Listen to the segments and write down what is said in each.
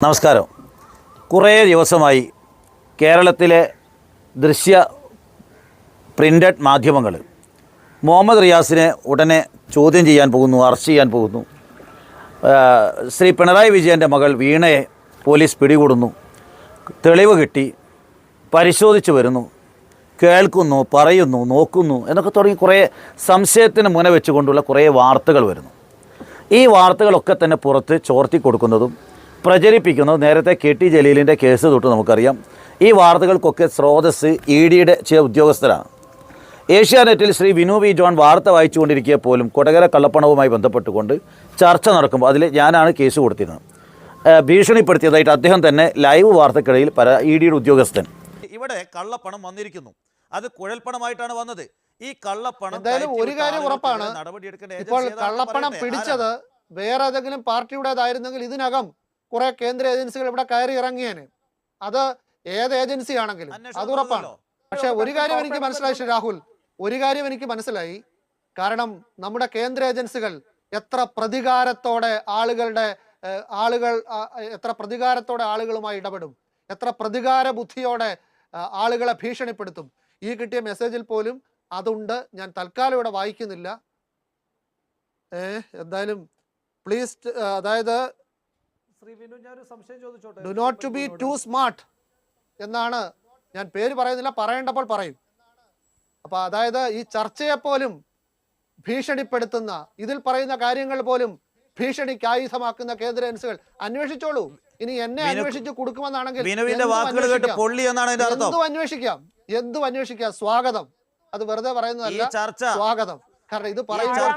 നമസ്കാരം. കുറേ ദിവസമായി കേരളത്തിലെ ദൃശ്യ പ്രിൻ്റഡ് മാധ്യമങ്ങൾ മുഹമ്മദ് റിയാസിനെ ഉടനെ ചോദ്യം ചെയ്യാൻ പോകുന്നു, അറസ്റ്റ് ചെയ്യാൻ പോകുന്നു. ശ്രീ പിണറായി വിജയൻ്റെ മകൾ വീണയെ പോലീസ് പിടികൂടുന്നു, തെളിവ് കിട്ടി, പരിശോധിച്ച് വരുന്നു, കേൾക്കുന്നു, പറയുന്നു, നോക്കുന്നു എന്നൊക്കെ തുടങ്ങി കുറേ സംശയത്തിന് മുന വെച്ചുകൊണ്ടുള്ള കുറേ വാർത്തകൾ വരുന്നു. ഈ വാർത്തകളൊക്കെ തന്നെ പുറത്ത് ചോർത്തി കൊടുക്കുന്നതും പ്രചരിപ്പിക്കുന്നതും നേരത്തെ KT ജലീലിൻ്റെ കേസ് തൊട്ട് നമുക്കറിയാം. ഈ വാർത്തകൾക്കൊക്കെ സ്രോതസ് EDയുടെ ചില ഉദ്യോഗസ്ഥരാണ്. ഏഷ്യാനെറ്റിൽ ശ്രീ വിനു വി ജോൺ വാർത്ത വായിച്ചുകൊണ്ടിരിക്കുക പോലും കൊടകര കള്ളപ്പണവുമായി ബന്ധപ്പെട്ടുകൊണ്ട് ചർച്ച നടക്കുമ്പോൾ അതിൽ ഞാനാണ് കേസ് കൊടുത്തിരുന്നത്. ഭീഷണിപ്പെടുത്തിയതായിട്ട് അദ്ദേഹം തന്നെ ലൈവ് വാർത്തക്കിടയിൽ EDയുടെ ഉദ്യോഗസ്ഥൻ ഇവിടെ കള്ളപ്പണം വന്നിരിക്കുന്നു, അത് കുഴൽപ്പണമായിട്ടാണ് വന്നത്. ഈ കള്ളപ്പണം എന്തായാലും ഒരു കാര്യം ഉറപ്പാണ്, ഇപ്പോൾ കള്ളപ്പണം പിടിച്ചത് വേറെ ഏതെങ്കിലും പാർട്ടിയുടേതായിരുന്നെങ്കിൽ ഇതിനകം കുറെ കേന്ദ്ര ഏജൻസികൾ ഇവിടെ കയറി ഇറങ്ങിയേനെ. അത് ഏത് ഏജൻസി ആണെങ്കിലും അത് ഉറപ്പാണ്. പക്ഷെ ഒരു കാര്യം എനിക്ക് മനസ്സിലായി ശ്രീ രാഹുൽ, ഒരു കാര്യം എനിക്ക് മനസ്സിലായി. കാരണം നമ്മുടെ കേന്ദ്ര ഏജൻസികൾ എത്ര പ്രതികാരത്തോടെ ആളുകളുമായി ഇടപെടും, എത്ര പ്രതികാര ബുദ്ധിയോടെ ആളുകളെ ഭീഷണിപ്പെടുത്തും. ഈ കിട്ടിയ മെസ്സേജിൽ പോലും അതുണ്ട്. ഞാൻ തൽക്കാലം ഇവിടെ വായിക്കുന്നില്ല. എന്തായാലും പ്ലീസ്, അതായത് do not to be too smart എന്നാണ്. ഞാൻ പേര് പറയുന്നില്ല, പറയേണ്ടപ്പോൾ പറയും. അപ്പൊ അതായത് ഈ ചർച്ചയെ പോലും ഭീഷണിപ്പെടുത്തുന്ന, ഇതിൽ പറയുന്ന കാര്യങ്ങൾ പോലും ഭീഷണിക്ക് ആയുധമാക്കുന്ന കേന്ദ്ര ഏജൻസികൾ അന്വേഷിച്ചോളൂ. ഇനി എന്നെ അന്വേഷിച്ച് കൊടുക്കുമെന്നാണെങ്കിൽ എന്തും അന്വേഷിക്കാം. സ്വാഗതം. അത് വെറുതെ പറയുന്നതല്ല, സ്വാഗതം. കാരണം ഇത് പറയുമ്പോൾ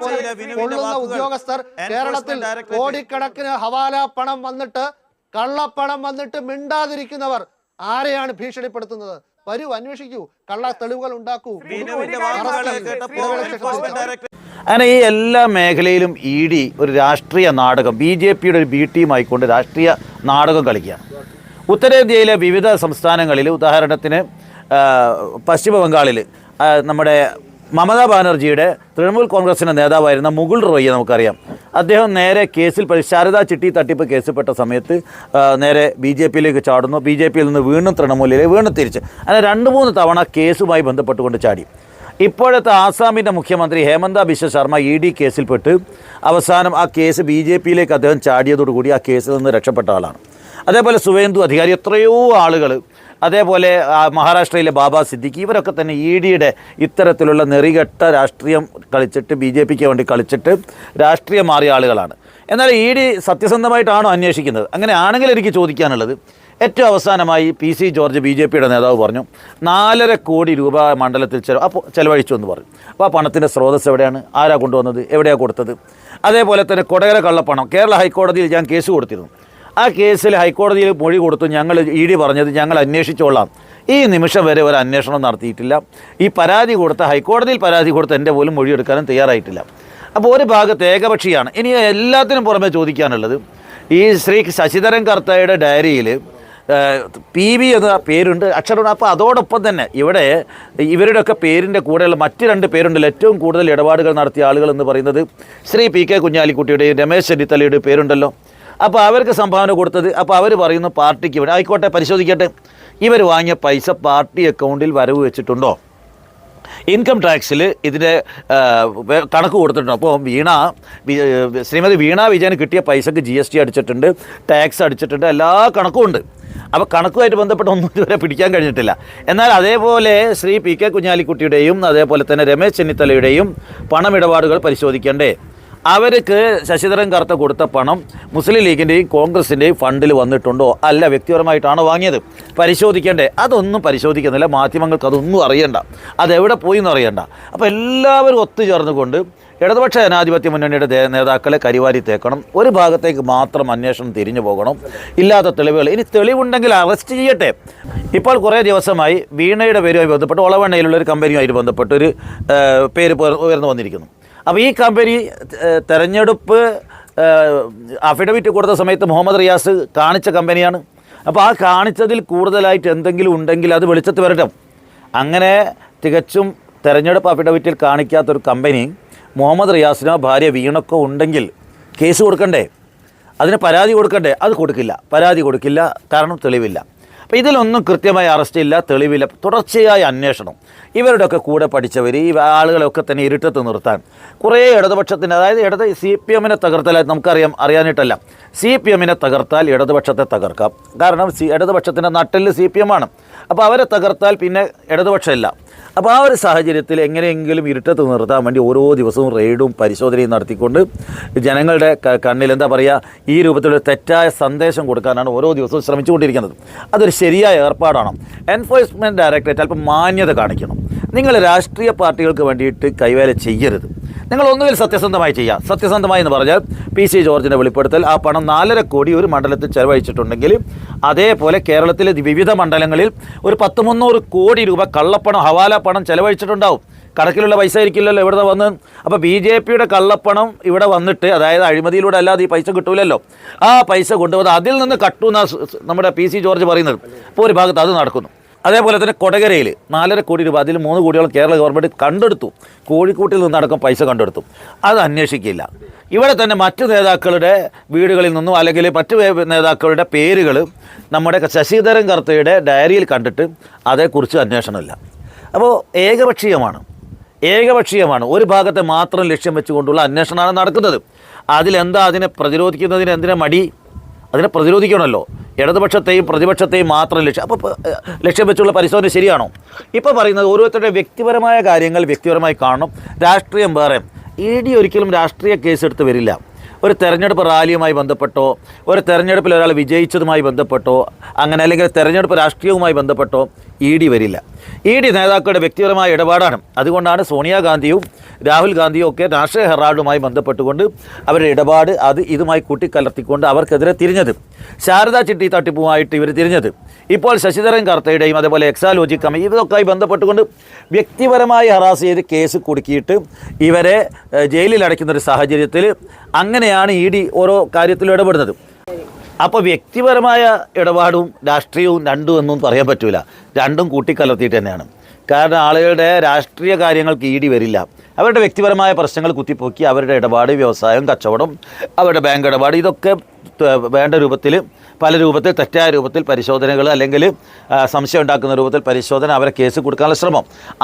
കൊള്ളുന്ന ഉദ്യോഗസ്ഥർ കേരളത്തിൽ കോടിക്കണക്കിന് ഹവാല പണം വന്നിട്ട്, കള്ളപ്പണം വന്നിട്ട് മിണ്ടാതിരിക്കുന്നവർ ആരെയാണ് ഭീഷണിപ്പെടുത്തുന്നത്? വരൂ, അന്വേഷിക്കൂ, കള്ള തെളിവുകൾ ഉണ്ടാക്കൂ. അങ്ങനെ ഈ എല്ലാ മേഖലയിലും ED ഒരു രാഷ്ട്രീയ നാടകം, BJPയുടെ ഒരു B ടീം ആയിക്കൊണ്ട് രാഷ്ട്രീയ നാടകം കളിക്കുകയാണ്. ഉത്തരേന്ത്യയിലെ വിവിധ സംസ്ഥാനങ്ങളിൽ, ഉദാഹരണത്തിന് പശ്ചിമ ബംഗാളിൽ നമ്മുടെ മമതാ ബാനർജിയുടെ തൃണമൂൽ കോൺഗ്രസിൻ്റെ നേതാവായിരുന്ന മുകുൾ റോയിയെ നമുക്കറിയാം. അദ്ദേഹം നേരെ കേസിൽ ശാരദാ ചിട്ടി തട്ടിപ്പ് കേസിൽപ്പെട്ട സമയത്ത് നേരെ BJPയിലേക്ക് ചാടുന്നു. BJPയിൽ നിന്ന് വീണ്ടും തൃണമൂലിലേക്ക്, വീണ്ടും തിരിച്ച്, അങ്ങനെ 2-3 തവണ കേസുമായി ബന്ധപ്പെട്ടുകൊണ്ട് ചാടി. ഇപ്പോഴത്തെ ആസാമിൻ്റെ മുഖ്യമന്ത്രി ഹേമന്ത ബിശ്വ ശർമ്മ ED കേസിൽപ്പെട്ട് അവസാനം ആ കേസ് BJPയിലേക്ക് അദ്ദേഹം ചാടിയതോടുകൂടി ആ കേസിൽ നിന്ന് രക്ഷപ്പെട്ട ആളാണ്. അതേപോലെ സുവേന്ദു അധികാരി, എത്രയോ ആളുകൾ, അതേപോലെ മഹാരാഷ്ട്രയിലെ ബാബാ സിദ്ദിഖി, ഇവരൊക്കെ തന്നെ EDയുടെ ഇത്തരത്തിലുള്ള നെറികെട്ട രാഷ്ട്രീയം കളിച്ചിട്ട്, BJPക്ക് വേണ്ടി കളിച്ചിട്ട് രാഷ്ട്രീയം മാറിയ ആളുകളാണ്. എന്നാൽ ED സത്യസന്ധമായിട്ടാണോ അന്വേഷിക്കുന്നത്? അങ്ങനെ ആണെങ്കിൽ എനിക്ക് ചോദിക്കാനുള്ളത്, ഏറ്റവും അവസാനമായി PC ജോർജ് BJPയുടെ നേതാവ് പറഞ്ഞു 4.5 കോടി രൂപ മണ്ഡലത്തിൽ ചെലവഴിച്ചു എന്ന് പറഞ്ഞു. അപ്പോൾ ആ പണത്തിൻ്റെ സ്രോതസ് എവിടെയാണ്? ആരാ കൊണ്ടുവന്നത്? എവിടെയാണ് കൊടുത്തത്? അതേപോലെ തന്നെ കൊടകര കള്ളപ്പണം കേരള ഹൈക്കോടതിയിൽ ഞാൻ കേസ് കൊടുത്തിരുന്നു. ആ കേസിൽ ഹൈക്കോടതിയിൽ മൊഴി കൊടുത്തു. ED പറഞ്ഞത് ഞങ്ങൾ അന്വേഷിച്ചോളാം. ഈ നിമിഷം വരെ ഒരു അന്വേഷണം നടത്തിയിട്ടില്ല. ഈ ഹൈക്കോടതിയിൽ പരാതി കൊടുത്ത് എൻ്റെ പോലും മൊഴിയെടുക്കാനും തയ്യാറായിട്ടില്ല. അപ്പോൾ ഒരു ഭാഗത്ത് ഏകപക്ഷീയാണ്. ഇനി എല്ലാത്തിനും പുറമെ ചോദിക്കാനുള്ളത്, ഈ ശ്രീ ശശിധരൻ കർത്തയുടെ ഡയറിയിൽ PB എന്ന പേരുണ്ട്, അക്ഷരമുണ്ട്. അപ്പോൾ അതോടൊപ്പം തന്നെ ഇവിടെ ഇവരുടെയൊക്കെ പേരിൻ്റെ കൂടെയുള്ള മറ്റ് 2 പേരുണ്ടല്ലോ. ഏറ്റവും കൂടുതൽ ഇടപാടുകൾ നടത്തിയ ആളുകൾ എന്ന് പറയുന്നത് ശ്രീ PK കുഞ്ഞാലിക്കുട്ടിയുടെയും രമേശ് ചെന്നിത്തലയുടെയും പേരുണ്ടല്ലോ. അപ്പോൾ അവർക്ക് സംഭാവന കൊടുത്തത്, അപ്പോൾ അവർ പറയുന്നു പാർട്ടിക്ക് ഇവിടെ ആയിക്കോട്ടെ, പരിശോധിക്കട്ടെ, ഇവർ വാങ്ങിയ പൈസ പാർട്ടി അക്കൗണ്ടിൽ വരവ് വെച്ചിട്ടുണ്ടോ, ഇൻകം ടാക്സിൽ ഇതിൻ്റെ കണക്ക് കൊടുത്തിട്ടുണ്ടോ? അപ്പോൾ ശ്രീമതി വീണ വിജയന് കിട്ടിയ പൈസക്ക് GST അടിച്ചിട്ടുണ്ട്, ടാക്സ് അടിച്ചിട്ടുണ്ട്, എല്ലാ കണക്കും ഉണ്ട്. അപ്പോൾ കണക്കുമായിട്ട് ബന്ധപ്പെട്ട ഒന്നും ഇതുവരെ പിടിക്കാൻ കഴിഞ്ഞിട്ടില്ല. എന്നാൽ അതേപോലെ ശ്രീ PK കുഞ്ഞാലിക്കുട്ടിയുടെയും അതേപോലെ തന്നെ രമേശ് ചെന്നിത്തലയുടെയും പണമിടപാടുകൾ പരിശോധിക്കണ്ടേ? അവർക്ക് ശശിധരൻ കർത്ത കൊടുത്ത പണം മുസ്ലിം ലീഗിൻ്റെയും കോൺഗ്രസിൻ്റെയും ഫണ്ടിൽ വന്നിട്ടുണ്ടോ, അല്ല വ്യക്തിപരമായിട്ടാണോ വാങ്ങിയത്? പരിശോധിക്കേണ്ടേ? അതൊന്നും പരിശോധിക്കുന്നില്ല. മാധ്യമങ്ങൾക്ക് അതൊന്നും അറിയണ്ട, അതെവിടെ പോയി എന്ന് അറിയണ്ട. അപ്പോൾ എല്ലാവരും ഒത്തുചേർന്നുകൊണ്ട് ഇടതുപക്ഷ ജനാധിപത്യ മുന്നണിയുടെ നേതാക്കളെ കരിവാരി തേക്കണം. ഒരു ഭാഗത്തേക്ക് മാത്രം അന്വേഷണം തിരിഞ്ഞു പോകണം. ഇല്ലാത്ത തെളിവുകൾ, ഇനി തെളിവുണ്ടെങ്കിൽ അറസ്റ്റ് ചെയ്യട്ടെ. ഇപ്പോൾ കുറേ ദിവസമായി വീണയുടെ പേരുമായി ബന്ധപ്പെട്ട് ഒളവണ്ണയിലുള്ള ഒരു കമ്പനിയുമായിട്ട് ബന്ധപ്പെട്ടൊരു പേര് ഉയർന്നു വന്നിരിക്കുന്നു. അപ്പോൾ ഈ കമ്പനി തെരഞ്ഞെടുപ്പ് അഫിഡവിറ്റ് കൊടുത്ത സമയത്ത് മുഹമ്മദ് റിയാസ് കാണിച്ച കമ്പനിയാണ്. അപ്പോൾ ആ കാണിച്ചതിൽ കൂടുതലായിട്ട് എന്തെങ്കിലും ഉണ്ടെങ്കിൽ അത് വെളിച്ചത്ത് വരട്ടെ. അങ്ങനെ തികച്ചും തെരഞ്ഞെടുപ്പ് അഫിഡവിറ്റിൽ കാണിക്കാത്തൊരു കമ്പനി മുഹമ്മദ് റിയാസിനോ ഭാര്യ വീണക്കോ ഉണ്ടെങ്കിൽ കേസ് കൊടുക്കണ്ടേ? അതിന് പരാതി കൊടുക്കണ്ടേ? അത് കൊടുക്കില്ല, പരാതി കൊടുക്കില്ല, കാരണം തെളിവില്ല. അപ്പോൾ ഇതിലൊന്നും കൃത്യമായ അറസ്റ്റില്ല, തെളിവില്ല, തുടർച്ചയായ അന്വേഷണം. ഇവരുടെയൊക്കെ കൂടെ പഠിച്ചവർ ഈ ആളുകളെയൊക്കെ തന്നെ ഇരുട്ടത്ത് നിർത്താൻ കുറേ ഇടതുപക്ഷത്തിൻ്റെ, അതായത് CPM തകർത്താൽ അറിയാനിട്ടല്ല, CPM തകർത്താൽ ഇടതുപക്ഷത്തെ തകർക്കാം. കാരണം ഇടതുപക്ഷത്തിൻ്റെ നട്ടെല്ല് CPM ആണ്. അപ്പോൾ അവരെ തകർത്താൽ പിന്നെ ഇടതുപക്ഷമില്ല. അപ്പോൾ ആ ഒരു സാഹചര്യത്തിൽ എങ്ങനെയെങ്കിലും ഇരുട്ടത്ത് നിർത്താൻ വേണ്ടി ഓരോ ദിവസവും റെയ്ഡും പരിശോധനയും നടത്തിക്കൊണ്ട് ജനങ്ങളുടെ കണ്ണിൽ ഈ രൂപത്തിലൊരു തെറ്റായ സന്ദേശം കൊടുക്കാനാണ് ഓരോ ദിവസവും ശ്രമിച്ചുകൊണ്ടിരിക്കുന്നത്. അതൊരു ശരിയായ ഏർപ്പാടാണ്. എൻഫോഴ്സ്മെൻറ്റ് ഡയറക്ടറേറ്റ് അല്പം മാന്യത കാണിക്കണം. നിങ്ങൾ രാഷ്ട്രീയ പാർട്ടികൾക്ക് വേണ്ടിയിട്ട് കൈവേല ചെയ്യരുത്. നിങ്ങൾ ഒന്നുകിൽ സത്യസന്ധമായി ചെയ്യുക. സത്യസന്ധമായി എന്ന് പറഞ്ഞാൽ PC ജോർജിൻ്റെ വെളിപ്പെടുത്തൽ ആ പണം 4.5 കോടി ഒരു മണ്ഡലത്തിൽ ചെലവഴിച്ചിട്ടുണ്ടെങ്കിൽ അതേപോലെ കേരളത്തിലെ വിവിധ മണ്ഡലങ്ങളിൽ ഒരു 100-300 കോടി രൂപ കള്ളപ്പണം, ഹവാല പണം ചെലവഴിച്ചിട്ടുണ്ടാവും. കണക്കിലുള്ള പൈസ ആയിരിക്കില്ലല്ലോ ഇവിടെ വന്ന്. അപ്പോൾ BJPയുടെ കള്ളപ്പണം ഇവിടെ വന്നിട്ട്, അതായത് അഴിമതിയിലൂടെ അല്ലാതെ ഈ പൈസ കിട്ടൂലല്ലോ, ആ പൈസ കൊണ്ടുവന്ന് അതിൽ നിന്ന് കട്ടുന്ന നമ്മുടെ PC ജോർജ് പറയുന്നത്. ഇപ്പോൾ ഒരു ഭാഗത്ത് അത് നടക്കുന്നു. അതേപോലെ തന്നെ കൊടകരയിൽ 4.5 കോടി രൂപ, അതിൽ 3 കോടിയോളം കേരള ഗവൺമെൻറ് കണ്ടെടുത്തു. കോഴിക്കോട്ടിൽ നിന്നടക്കം പൈസ കണ്ടെടുത്തു. അത് അന്വേഷിക്കില്ല. ഇവിടെ തന്നെ മറ്റു നേതാക്കളുടെ വീടുകളിൽ നിന്നും അല്ലെങ്കിൽ മറ്റു നേതാക്കളുടെ പേരുകൾ നമ്മുടെ ശശിധരൻ കർത്തയുടെ ഡയറിയിൽ കണ്ടിട്ട് അതേക്കുറിച്ച് അന്വേഷണമില്ല. അപ്പോൾ ഏകപക്ഷീയമാണ്. ഒരു ഭാഗത്തെ മാത്രം ലക്ഷ്യം വെച്ചുകൊണ്ടുള്ള അന്വേഷണമാണ് നടക്കുന്നത്. അതിനെ പ്രതിരോധിക്കുന്നതിന് എന്തിനാ മടി? അതിനെ പ്രതിരോധിക്കണമല്ലോ. ഇടതുപക്ഷത്തെയും പ്രതിപക്ഷത്തെയും മാത്രം ലക്ഷ്യം വെച്ചുള്ള പരിശോധന ശരിയാണോ? ഇപ്പോൾ പറയുന്നത് ഓരോരുത്തരുടെ വ്യക്തിപരമായ കാര്യങ്ങൾ വ്യക്തിപരമായി കാണണം, രാഷ്ട്രീയം വേറെ. ED ഒരിക്കലും രാഷ്ട്രീയ കേസെടുത്ത് വരില്ല. ഒരു തെരഞ്ഞെടുപ്പ് റാലിയുമായി ബന്ധപ്പെട്ടോ, ഒരു തെരഞ്ഞെടുപ്പിൽ ഒരാൾ വിജയിച്ചതുമായി ബന്ധപ്പെട്ടോ, അങ്ങനെ അല്ലെങ്കിൽ തെരഞ്ഞെടുപ്പ് രാഷ്ട്രീയവുമായി ബന്ധപ്പെട്ടോ ED വരില്ല. ED നേതാക്കളുടെ വ്യക്തിപരമായ ഇടപാടാണ്. അതുകൊണ്ടാണ് സോണിയാഗാന്ധിയും രാഹുൽ ഗാന്ധിയും ഒക്കെ രാഷ്ട്രീയ ഹെറാൾഡുമായി ബന്ധപ്പെട്ടുകൊണ്ട് അവരുടെ ഇടപാട് ഇതുമായി കൂട്ടിക്കലർത്തിക്കൊണ്ട് അവർക്കെതിരെ തിരിഞ്ഞത്. ശാരദാ ചിട്ടി തട്ടിപ്പുമായിട്ട് ഇവർ തിരിഞ്ഞത്. ഇപ്പോൾ ശശിധരൻ കർത്തയുടെയും അതേപോലെ എക്സാലോജി കമ്മിറ്റി ഇതൊക്കെ ബന്ധപ്പെട്ടുകൊണ്ട് വ്യക്തിപരമായി ഹറാസ് ചെയ്ത് കേസ് കുടുക്കിയിട്ട് ഇവരെ ജയിലിൽ അടയ്ക്കുന്നൊരു സാഹചര്യത്തിൽ അങ്ങനെയാണ് ED ഓരോ കാര്യത്തിലും ഇടപെടുന്നത്. അപ്പോൾ വ്യക്തിപരമായ ഇടപാടും രാഷ്ട്രീയവും രണ്ടും ഒന്നും പറയാൻ പറ്റില്ല. രണ്ടും കൂട്ടിക്കലർത്തിയിട്ട് തന്നെയാണ്. കാരണം ആളുകളുടെ രാഷ്ട്രീയ കാര്യങ്ങൾക്ക് ED വരില്ല. അവരുടെ വ്യക്തിപരമായ പ്രശ്നങ്ങൾ കുത്തിപ്പൊക്കി അവരുടെ ഇടപാട്, വ്യവസായം, കച്ചവടം, അവരുടെ ബാങ്ക് ഇടപാട്, ഇതൊക്കെ വേണ്ട രൂപത്തിൽ, പല രൂപത്തിൽ, തെറ്റായ രൂപത്തിൽ പരിശോധനകൾ അല്ലെങ്കിൽ സംശയം ഉണ്ടാക്കുന്ന രൂപത്തിൽ പരിശോധന, അവരെ കേസ് കൊടുക്കാനുള്ള ശ്രമം.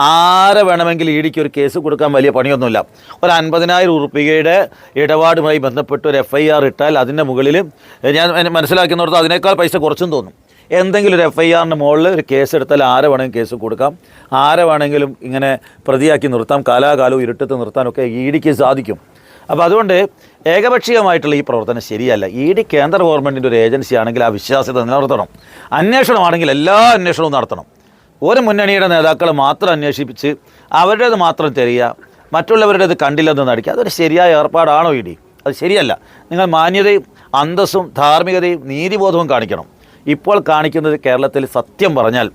ആരെ വേണമെങ്കിൽ EDക്ക് ഒരു കേസ് കൊടുക്കാൻ വലിയ പണിയൊന്നുമില്ല. ഒരു 50,000 രൂപയുടെ ഇടപാടുമായി ബന്ധപ്പെട്ട് ഒരു FIR ഇട്ടാൽ അതിൻ്റെ മുകളിൽ ഞാൻ മനസ്സിലാക്കുന്നിടത്ത് അതിനേക്കാൾ പൈസ കുറച്ചും തോന്നും. എന്തെങ്കിലും ഒരു FIRന് മുകളിൽ ഒരു കേസ് എടുത്താൽ ആരെ വേണമെങ്കിലും കേസ് കൊടുക്കാം, ആരെ വേണമെങ്കിലും ഇങ്ങനെ പ്രതിയാക്കി നിർത്താം, കാലാകാലവും ഇരുട്ടത്ത് നിർത്താനൊക്കെ EDക്ക് സാധിക്കും. അപ്പോൾ അതുകൊണ്ട് ഏകപക്ഷീയമായിട്ടുള്ള ഈ പ്രവർത്തനം ശരിയല്ല. ED കേന്ദ്ര ഗവൺമെൻറ്റിൻ്റെ ഒരു ഏജൻസി ആണെങ്കിൽ ആ വിശ്വാസ്യത നിലനിർത്തണം. അന്വേഷണമാണെങ്കിൽ എല്ലാ അന്വേഷണവും നടത്തണം. ഒരു മുന്നണിയുടെ നേതാക്കളെ മാത്രം അന്വേഷിപ്പിച്ച് അവരുടേത് മാത്രം തിരയുക, മറ്റുള്ളവരുടേത് കണ്ടില്ലെന്ന് നടിക്കുക, അതൊരു ശരിയായ ഏർപ്പാടാണോ ED? അത് ശരിയല്ല. നിങ്ങൾ മാന്യതയും അന്തസ്സും ധാർമ്മികതയും നീതിബോധവും കാണിക്കണം. ഇപ്പോൾ കാണിക്കുന്നത് കേരളത്തിൽ സത്യം പറഞ്ഞാൽ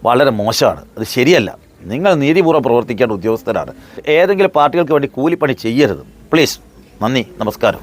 വളരെ മോശമാണ്. അത് ശരിയല്ല. നിങ്ങൾ നീതിപൂർവ്വം പ്രവർത്തിക്കേണ്ട ഉദ്യോഗസ്ഥരാണ്. ഏതെങ്കിലും പാർട്ടികൾക്ക് വേണ്ടി കൂലിപ്പണി ചെയ്യരുത് പ്ലീസ്. നന്ദി, നമസ്കാരം.